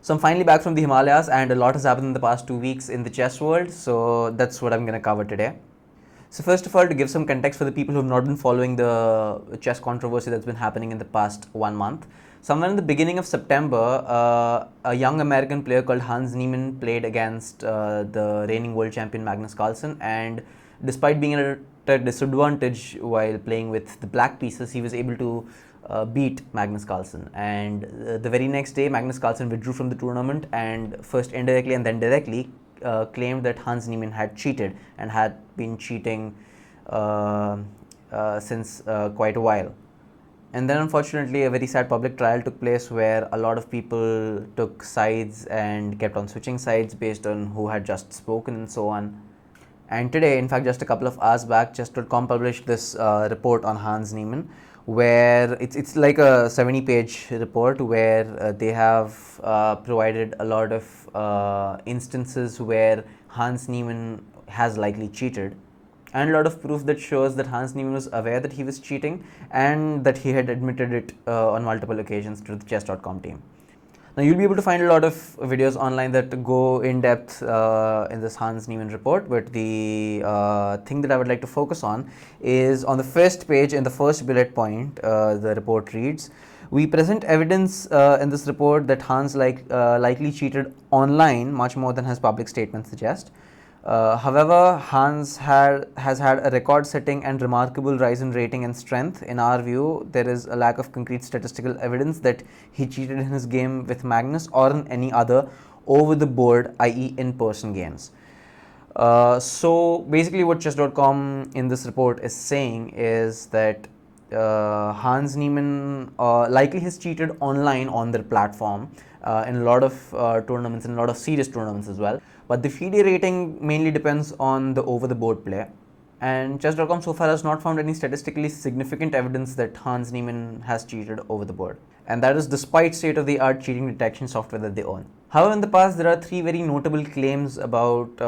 So I'm finally back from the Himalayas and a lot has happened in the past 2 weeks in the chess world, so that's what I'm going to cover today. So first of all, to give some context for the people who have not been following the chess controversy that's been happening in the past 1 month, somewhere in the beginning of September, a young American player called Hans Niemann played against the reigning world champion Magnus Carlsen, and despite being at a disadvantage while playing with the black pieces, he was able to beat Magnus Carlsen. And the very next day, Magnus Carlsen withdrew from the tournament and first indirectly and then directly claimed that Hans Niemann had cheated and had been cheating since quite a while. And then unfortunately a very sad public trial took place where a lot of people took sides and kept on switching sides based on who had just spoken and so on. And today, in fact just a couple of hours back, chess.com published this report on Hans Niemann, where it's like a 70-page report where they have provided a lot of instances where Hans Niemann has likely cheated, and a lot of proof that shows that Hans Niemann was aware that he was cheating and that he had admitted it on multiple occasions to the chess.com team. Now you'll be able to find a lot of videos online that go in depth in this Hans Niemann report, but the thing that I would like to focus on is on the first page. In the first bullet point, the report reads, "We present evidence in this report that Hans likely cheated online much more than his public statements suggest. However, Hans has had a record-setting and remarkable rise in rating and strength. In our view, there is a lack of concrete statistical evidence that he cheated in his game with Magnus or in any other over-the-board, i.e. in-person games." So basically what chess.com in this report is saying is that Hans Niemann likely has cheated online on their platform in a lot of tournaments, in a lot of serious tournaments as well. But the FIDE rating mainly depends on the over-the-board play, and chess.com so far has not found any statistically significant evidence that Hans Niemann has cheated over the board, and that is despite state-of-the-art cheating detection software that they own. However, in the past there are 3 very notable claims about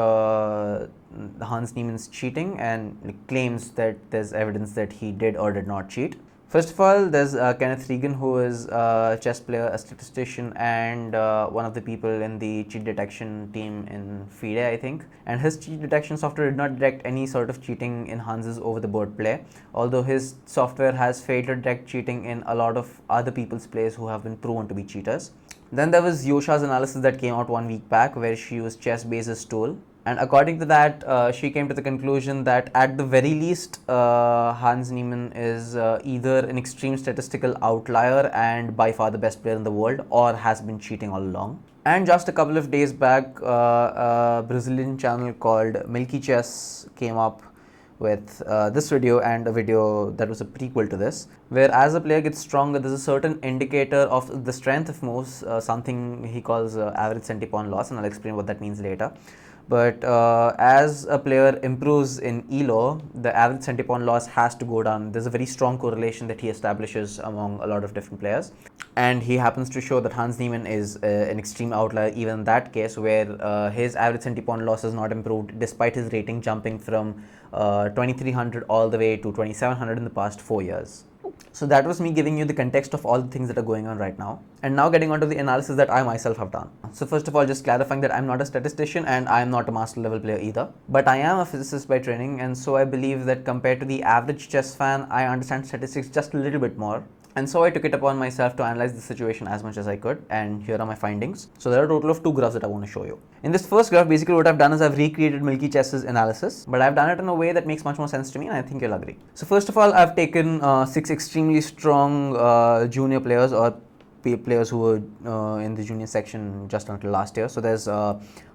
Hans Niemann's cheating, and claims that there's evidence that he did or did not cheat. First of all, there's Kenneth Regan, who is a chess player, a statistician, and one of the people in the cheat detection team in FIDE, I think. And his cheat detection software did not detect any sort of cheating in Hans's over-the-board play, although his software has failed to detect cheating in a lot of other people's plays who have been proven to be cheaters. Then there was Yosha's analysis that came out 1 week back, where she used Chessbase as tool. And according to that, she came to the conclusion that at the very least, Hans Niemann is either an extreme statistical outlier and by far the best player in the world, or has been cheating all along. And just a couple of days back, a Brazilian channel called Milky Chess came up with this video and a video that was a prequel to this, where as a player gets stronger, there's a certain indicator of the strength of moves, something he calls average centipawn loss, and I'll explain what that means later. But as a player improves in ELO, the average centipawn loss has to go down. There's a very strong correlation that he establishes among a lot of different players, and he happens to show that Hans Niemann is an extreme outlier even in that case, where his average centipawn loss is not improved despite his rating jumping from 2300 all the way to 2700 in the past 4 years. So that was me giving you the context of all the things that are going on right now, and now getting on to the analysis that I myself have done. So first of all, just clarifying that I'm not a statistician and I'm not a master level player either, but I am a physicist by training, and so I believe that compared to the average chess fan, I understand statistics just a little bit more. And so I took it upon myself to analyze the situation as much as I could, and here are my findings. So there are a total of 2 graphs that I want to show you. In this first graph, basically what I've done is I've recreated Milky Chess's analysis, but I've done it in a way that makes much more sense to me, and I think you'll agree. So first of all, I've taken 6 extremely strong junior players, or players who were in the junior section just until last year. So there's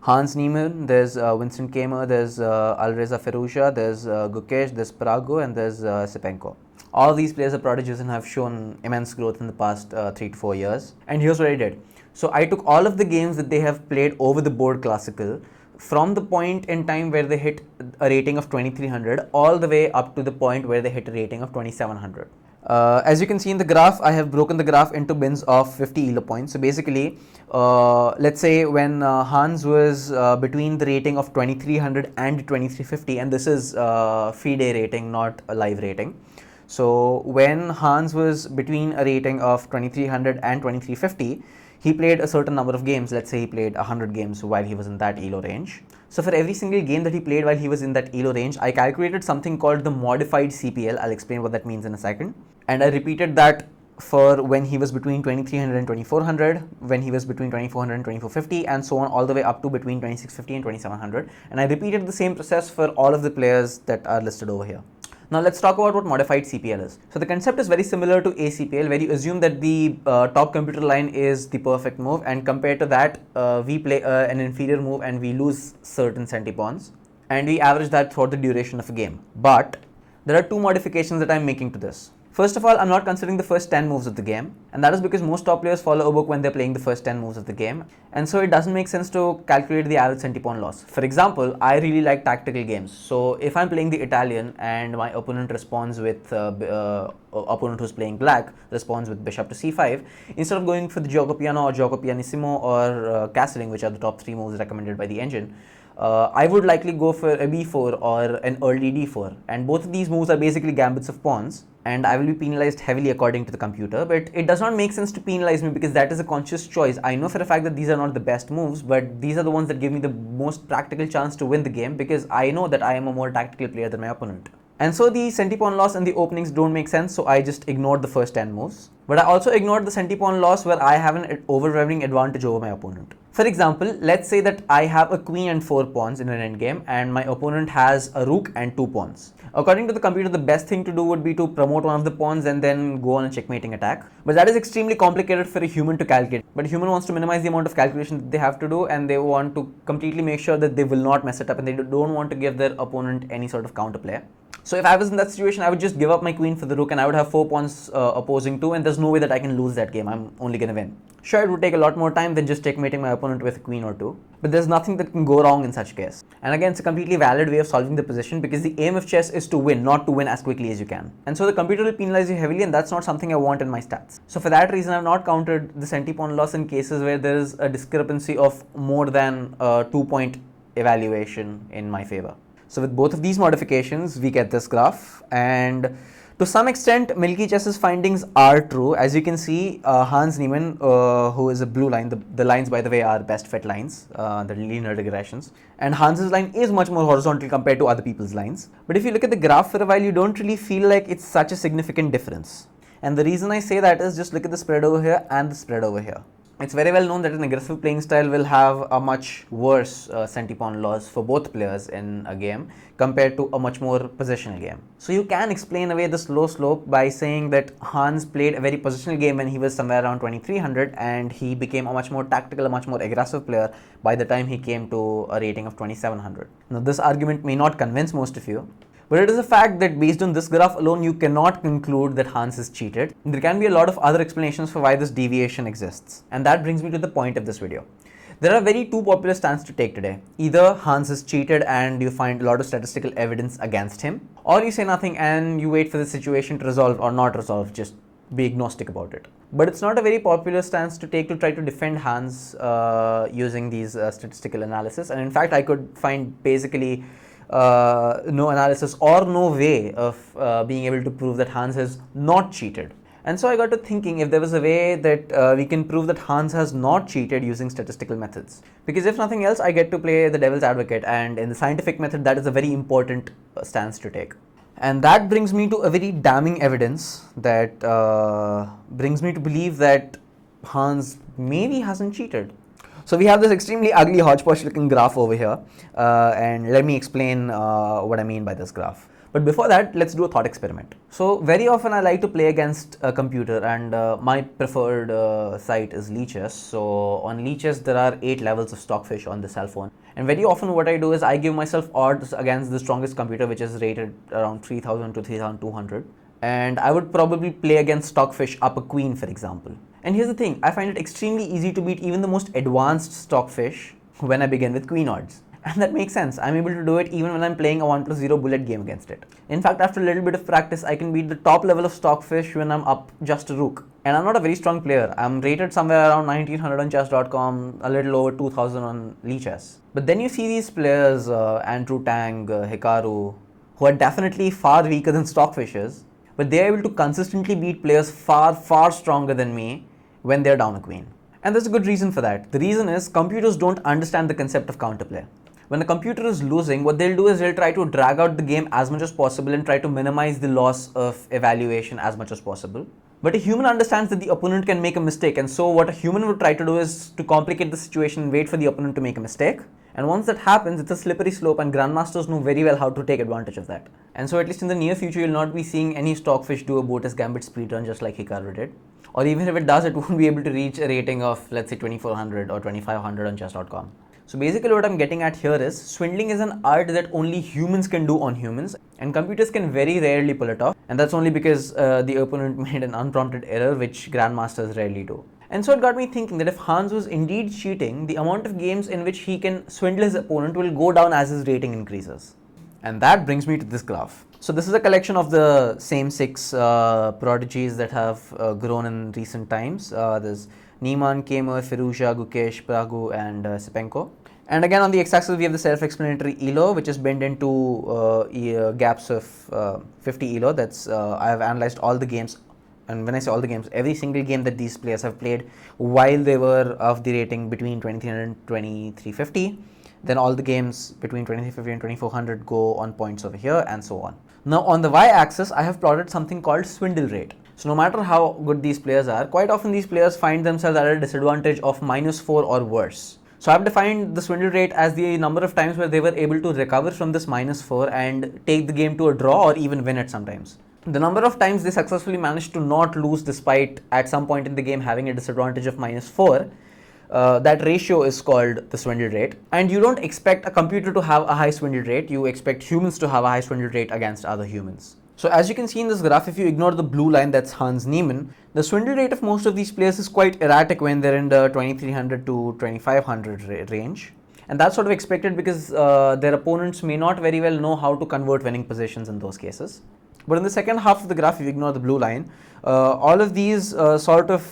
Hans Niemann, there's Vincent Kaymer, there's Alreza Firouzja, there's Gukesh, there's Prago, and there's Sipenko. All these players are prodigies and have shown immense growth in the past 3 to 4 years. And here's what I did. So I took all of the games that they have played over the board classical, from the point in time where they hit a rating of 2300 all the way up to the point where they hit a rating of 2700. As you can see in the graph, I have broken the graph into bins of 50 ELO points. So basically, let's say when Hans was between the rating of 2300 and 2350, and this is FIDE rating, not a live rating. So when Hans was between a rating of 2300 and 2350, He played a certain number of games. Let's say he played 100 games while he was in that ELO range. So for every single game that he played while he was in that ELO range, I calculated something called the modified CPL. I'll explain what that means in a second. And I repeated that for when he was between 2300 and 2400, when he was between 2400 and 2450, and so on, all the way up to between 2650 and 2700. And I repeated the same process for all of the players that are listed over here. Now let's talk about what modified CPL is. So the concept is very similar to ACPL, where you assume that the top computer line is the perfect move, and compared to that, we play an inferior move and we lose certain centipawns, and we average that throughout the duration of a game. But there are two modifications that I'm making to this. First of all, I'm not considering the first 10 moves of the game, and that is because most top players follow a book when they're playing the first 10 moves of the game, and so it doesn't make sense to calculate the average centipawn loss. For example, I really like tactical games, so if I'm playing the Italian and my opponent responds with opponent who's playing black responds with bishop to c5, instead of going for the gioco piano or gioco pianissimo or castling, which are the top 3 moves recommended by the engine, I would likely go for a b4 or an early d4, and both of these moves are basically gambits of pawns, and I will be penalized heavily according to the computer. But it does not make sense to penalize me because that is a conscious choice. I know for a fact that these are not the best moves, but these are the ones that give me the most practical chance to win the game because I know that I am a more tactical player than my opponent. And so the centipawn loss and the openings don't make sense, so I just ignored the first 10 moves. But I also ignored the centipawn loss where I have an overwhelming advantage over my opponent. For example, let's say that I have a queen and 4 pawns in an endgame and my opponent has a rook and 2 pawns. According to the computer, the best thing to do would be to promote one of the pawns and then go on a checkmating attack. But that is extremely complicated for a human to calculate. But a human wants to minimize the amount of calculation that they have to do, and they want to completely make sure that they will not mess it up, and they don't want to give their opponent any sort of counterplay. So if I was in that situation, I would just give up my queen for the rook and I would have 4 pawns opposing 2, and there's no way that I can lose that game. I'm only going to win. Sure, it would take a lot more time than just checkmating my opponent with a queen or 2, but there's nothing that can go wrong in such case. And again, it's a completely valid way of solving the position because the aim of chess is to win, not to win as quickly as you can. And so the computer will penalize you heavily, and that's not something I want in my stats. So for that reason, I've not counted the centipawn loss in cases where there is a discrepancy of more than a 2-point evaluation in my favor. So with both of these modifications, we get this graph, and to some extent, Milky Chess's findings are true. As you can see, Hans Niemann, who is a blue line, the lines, by the way, are best fit lines, the linear regressions, and Hans's line is much more horizontal compared to other people's lines. But if you look at the graph for a while, you don't really feel like it's such a significant difference. And the reason I say that is just look at the spread over here and the spread over here. It's very well known that an aggressive playing style will have a much worse centipawn loss for both players in a game compared to a much more positional game. So you can explain away the slow slope by saying that Hans played a very positional game when he was somewhere around 2300, and he became a much more tactical, a much more aggressive player by the time he came to a rating of 2700. Now this argument may not convince most of you, but it is a fact that based on this graph alone, you cannot conclude that Hans is cheated. There can be a lot of other explanations for why this deviation exists. And that brings me to the point of this video. There are two popular stands to take today. Either Hans is cheated and you find a lot of statistical evidence against him, or you say nothing and you wait for the situation to resolve or not resolve, just be agnostic about it. But it's not a very popular stance to take to try to defend Hans using these statistical analysis. And in fact, I could find basically no analysis or no way of being able to prove that Hans has not cheated. And so I got to thinking if there was a way that we can prove that Hans has not cheated using statistical methods. Because if nothing else, I get to play the devil's advocate, and in the scientific method, that is a very important stance to take. And that brings me to a very damning evidence that brings me to believe that Hans maybe hasn't cheated. So we have this extremely ugly hodgepodge looking graph over here, and let me explain what I mean by this graph. But before that, let's do a thought experiment. So very often I like to play against a computer, and my preferred site is Chess. So on Chess there are 8 levels of stockfish on the cell phone, and very often what I do is I give myself odds against the strongest computer, which is rated around 3000 to 3200, and I would probably play against stockfish up a queen, for example. And here's the thing, I find it extremely easy to beat even the most advanced stockfish when I begin with queen odds. And that makes sense. I'm able to do it even when I'm playing a 1+0 bullet game against it. In fact, after a little bit of practice, I can beat the top level of stockfish when I'm up just a rook. And I'm not a very strong player. I'm rated somewhere around 1900 on chess.com, a little over 2000 on Chess. But then you see these players, Andrew Tang, Hikaru, who are definitely far weaker than stockfishes, but they're able to consistently beat players far, far stronger than me when they're down a queen. And there's a good reason for that. The reason is computers don't understand the concept of counterplay. When a computer is losing, what they'll do is they'll try to drag out the game as much as possible and try to minimize the loss of evaluation as much as possible. But a human understands that the opponent can make a mistake, and so what a human would try to do is to complicate the situation and wait for the opponent to make a mistake. And once that happens, it's a slippery slope, and grandmasters know very well how to take advantage of that. And so at least in the near future, you'll not be seeing any stockfish do a Botus Gambit speedrun just like Hikaru did. Or even if it does, it won't be able to reach a rating of, let's say, 2400 or 2500 on chess.com. So basically what I'm getting at here is, swindling is an art that only humans can do on humans, and computers can very rarely pull it off. And that's only because the opponent made an unprompted error, which grandmasters rarely do. And so it got me thinking that if Hans was indeed cheating, the amount of games in which he can swindle his opponent will go down as his rating increases. And that brings me to this graph. So this is a collection of the same 6 prodigies that have grown in recent times. There's Niemann, Kamer, Firouzja, Gukesh, Pragu, and Sipenko. And again, on the x-axis we have the self-explanatory ELO, which is bent into gaps of 50 ELO. That's I have analyzed all the games, and when I say all the games, every single game that these players have played while they were of the rating between 2300 and 2350. Then all the games between 2350 and 2400 go on points over here, and so on. Now on the y-axis, I have plotted something called swindle rate. So no matter how good these players are, quite often these players find themselves at a disadvantage of -4 or worse. So I've defined the swindle rate as the number of times where they were able to recover from this -4 and take the game to a draw or even win it sometimes. The number of times they successfully managed to not lose despite at some point in the game having a disadvantage of -4, that ratio is called the swindle rate. And you don't expect a computer to have a high swindle rate, you expect humans to have a high swindle rate against other humans. So as you can see in this graph, if you ignore the blue line, that's Hans Niemann, the swindle rate of most of these players is quite erratic when they're in the 2300 to 2500 range. And that's sort of expected because their opponents may not very well know how to convert winning positions in those cases. But in the second half of the graph, if you ignore the blue line, all of these sort of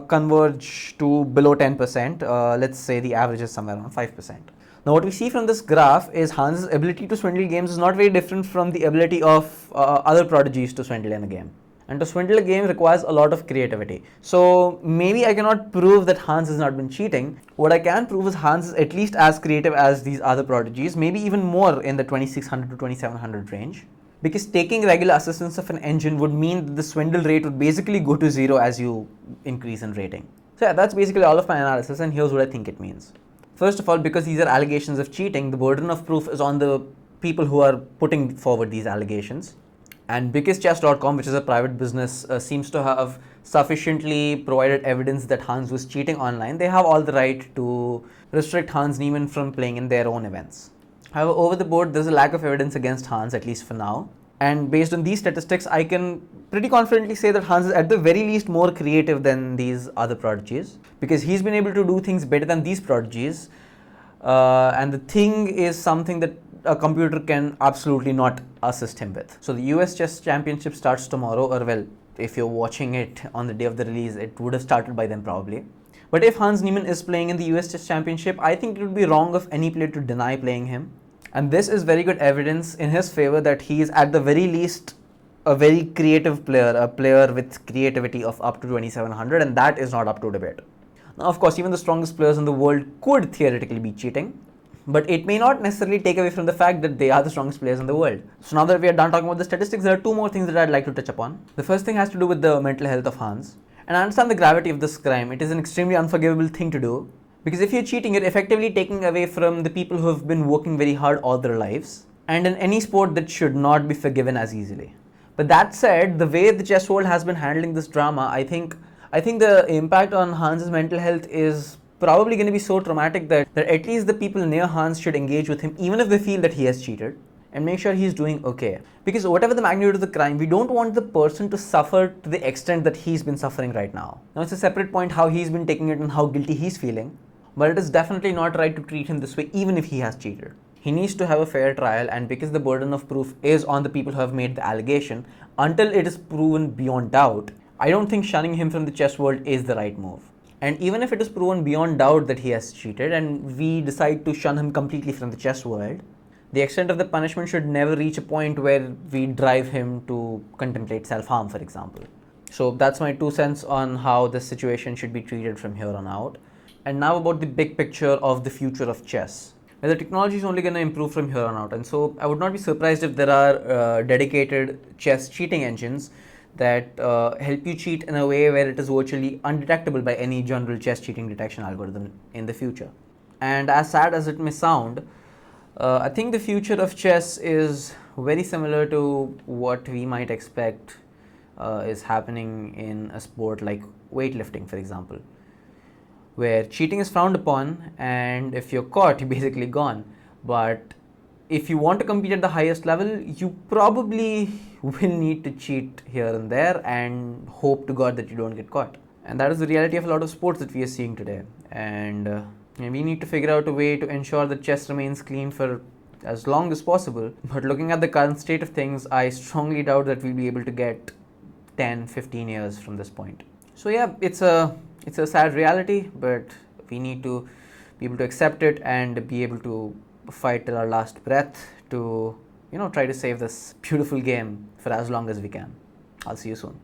converge to below 10%. Let's say the average is somewhere around 5%. Now what we see from this graph is Hans' ability to swindle games is not very different from the ability of other prodigies to swindle in a game. And to swindle a game requires a lot of creativity. So maybe I cannot prove that Hans has not been cheating. What I can prove is Hans is at least as creative as these other prodigies, maybe even more in the 2600 to 2700 range. Because taking regular assistance of an engine would mean that the swindle rate would basically go to 0 as you increase in rating. So yeah, that's basically all of my analysis, and here's what I think it means. First of all, because these are allegations of cheating, the burden of proof is on the people who are putting forward these allegations. And because chess.com, which is a private business, seems to have sufficiently provided evidence that Hans was cheating online, they have all the right to restrict Hans Niemann from playing in their own events. However, over the board, there's a lack of evidence against Hans, at least for now. And based on these statistics, I can pretty confidently say that Hans is at the very least more creative than these other prodigies, because he's been able to do things better than these prodigies. And the thing is something that a computer can absolutely not assist him with. So the US Chess Championship starts tomorrow, or well, if you're watching it on the day of the release, it would have started by then probably. But if Hans Niemann is playing in the US Chess Championship, I think it would be wrong of any player to deny playing him. And this is very good evidence in his favor that he is at the very least a very creative player, a player with creativity of up to 2700, and that is not up to debate. Now, of course, even the strongest players in the world could theoretically be cheating, but it may not necessarily take away from the fact that they are the strongest players in the world. So now that we are done talking about the statistics, there are two more things that I'd like to touch upon. The first thing has to do with the mental health of Hans. And I understand the gravity of this crime. It is an extremely unforgivable thing to do. Because if you're cheating, you're effectively taking away from the people who have been working very hard all their lives. And in any sport, that should not be forgiven as easily. But that said, the way the chess world has been handling this drama, I think the impact on Hans's mental health is probably going to be so traumatic that at least the people near Hans should engage with him, even if they feel that he has cheated, and make sure he's doing okay. Because whatever the magnitude of the crime, we don't want the person to suffer to the extent that he's been suffering right now. Now, it's a separate point how he's been taking it and how guilty he's feeling. But it is definitely not right to treat him this way, even if he has cheated. He needs to have a fair trial, and because the burden of proof is on the people who have made the allegation, until it is proven beyond doubt, I don't think shunning him from the chess world is the right move. And even if it is proven beyond doubt that he has cheated and we decide to shun him completely from the chess world, the extent of the punishment should never reach a point where we drive him to contemplate self-harm, for example. So that's my 2 cents on how this situation should be treated from here on out. And now about the big picture of the future of chess. Well, the technology is only going to improve from here on out, and so I would not be surprised if there are dedicated chess cheating engines that help you cheat in a way where it is virtually undetectable by any general chess cheating detection algorithm in the future. And as sad as it may sound, I think the future of chess is very similar to what we might expect is happening in a sport like weightlifting, for example, where cheating is frowned upon, and if you're caught, you're basically gone. But if you want to compete at the highest level, you probably will need to cheat here and there and hope to God that you don't get caught. And that is the reality of a lot of sports that we are seeing today. And we need to figure out a way to ensure that chess remains clean for as long as possible. But looking at the current state of things, I strongly doubt that we'll be able to get 10-15 years from this point. So yeah, it's a sad reality, but we need to be able to accept it and be able to fight till our last breath to try to save this beautiful game for as long as we can. I'll see you soon.